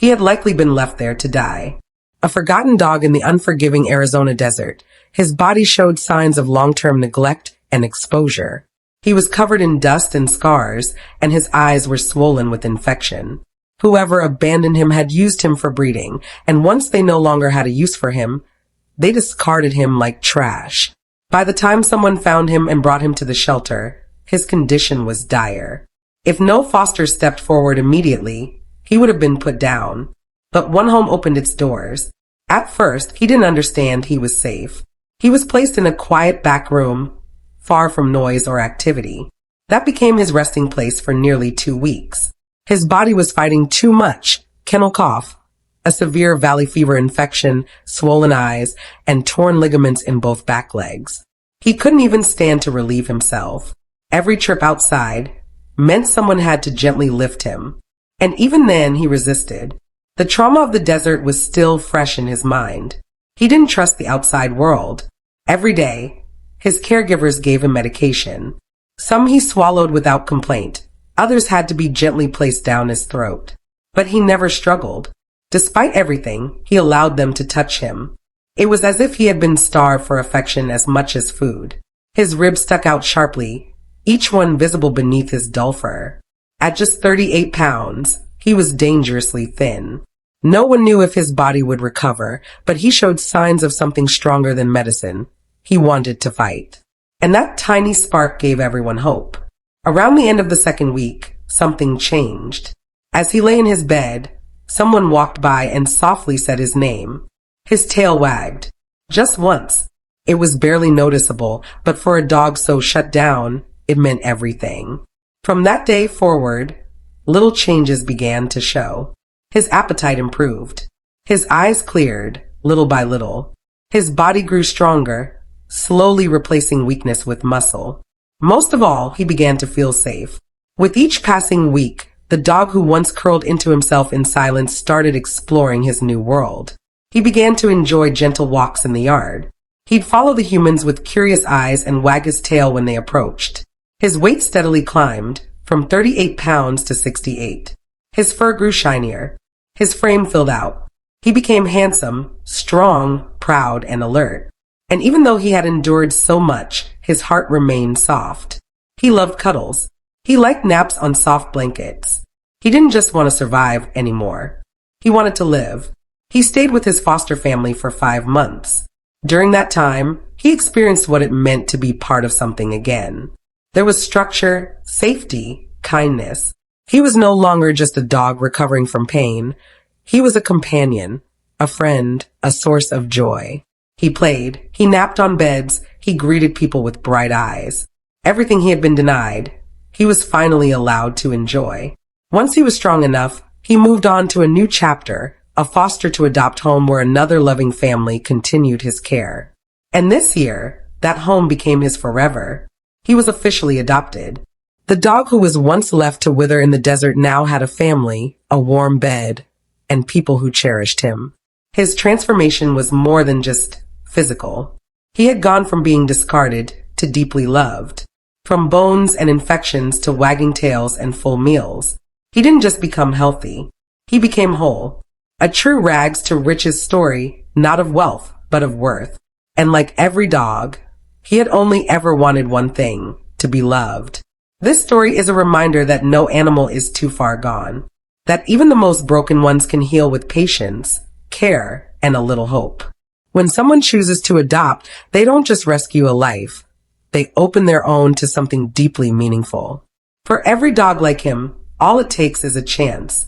He had likely been left there to die. A forgotten dog in the unforgiving Arizona desert, his body showed signs of long-term neglect and exposure. He was covered in dust and scars, and his eyes were swollen with infection. Whoever abandoned him had used him for breeding, and once they no longer had a use for him, they discarded him like trash. By the time someone found him and brought him to the shelter, his condition was dire. If no foster stepped forward immediately, he would have been put down. But one home opened its doors. At first, he didn't understand he was safe. He was placed in a quiet back room, far from noise or activity. That became his resting place for nearly 2 weeks. His body was fighting too much: kennel cough, a severe valley fever infection, swollen eyes, and torn ligaments in both back legs. He couldn't even stand to relieve himself. Every trip outside meant someone had to gently lift him. And even then, he resisted. The trauma of the desert was still fresh in his mind. He didn't trust the outside world. Every day, his caregivers gave him medication. Some he swallowed without complaint. Others had to be gently placed down his throat. But he never struggled. Despite everything, he allowed them to touch him. It was as if he had been starved for affection as much as food. His ribs stuck out sharply, each one visible beneath his dull fur. At just 38 pounds, he was dangerously thin. No one knew if his body would recover, but he showed signs of something stronger than medicine. He wanted to fight. And that tiny spark gave everyone hope. Around the end of the second week, something changed. As he lay in his bed, someone walked by and softly said his name. His tail wagged. Just once. It was barely noticeable, but for a dog so shut down, it meant everything. From that day forward, little changes began to show. His appetite improved. His eyes cleared, little by little. His body grew stronger, slowly replacing weakness with muscle. Most of all, he began to feel safe. With each passing week, the dog who once curled into himself in silence started exploring his new world. He began to enjoy gentle walks in the yard. He'd follow the humans with curious eyes and wag his tail when they approached. His weight steadily climbed, from 38 pounds to 68. His fur grew shinier. His frame filled out. He became handsome, strong, proud, and alert. And even though he had endured so much, his heart remained soft. He loved cuddles. He liked naps on soft blankets. He didn't just want to survive anymore. He wanted to live. He stayed with his foster family for 5 months. During that time, he experienced what it meant to be part of something again. There was structure, safety, kindness. He was no longer just a dog recovering from pain. He was a companion, a friend, a source of joy. He played, he napped on beds, he greeted people with bright eyes. Everything he had been denied, he was finally allowed to enjoy. Once he was strong enough, he moved on to a new chapter, a foster-to-adopt home where another loving family continued his care. And this year, that home became his forever. He was officially adopted. The dog who was once left to wither in the desert now had a family, a warm bed, and people who cherished him. His transformation was more than just physical. He had gone from being discarded to deeply loved. From bones and infections to wagging tails and full meals. He didn't just become healthy. He became whole. A true rags to riches story, not of wealth, but of worth. And like every dog, he had only ever wanted one thing: to be loved. This story is a reminder that no animal is too far gone. That even the most broken ones can heal with patience, care, and a little hope. When someone chooses to adopt, they don't just rescue a life. They open their own to something deeply meaningful. For every dog like him, all it takes is a chance.